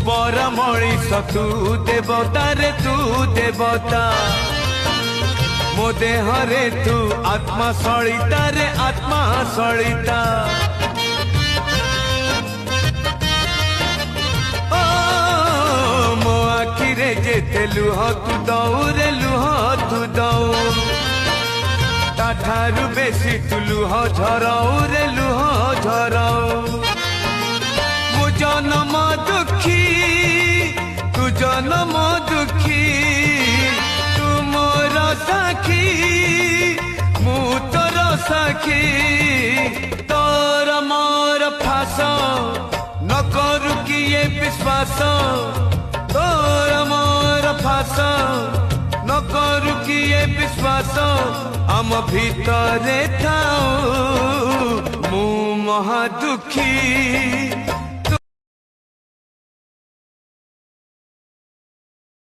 परा मणिष तू देवता रे तू देवता मो देह रे तू आत्मा सलिता रे आत्मा सलिता ओ मो आखि रे जेते लुह तू दऊ रे लुह तू दऊ ताठारु बेसी तू लुह झराऊ रे लुह झराऊ मो जन्म दुखी तू जन्म दुखी तू मोर साखी मु तोर साखी तोर मोर फास न करू किए विश्वास तोर मोर फास न करू किए विश्वास आम भितरे थाऊ मु महा दुखी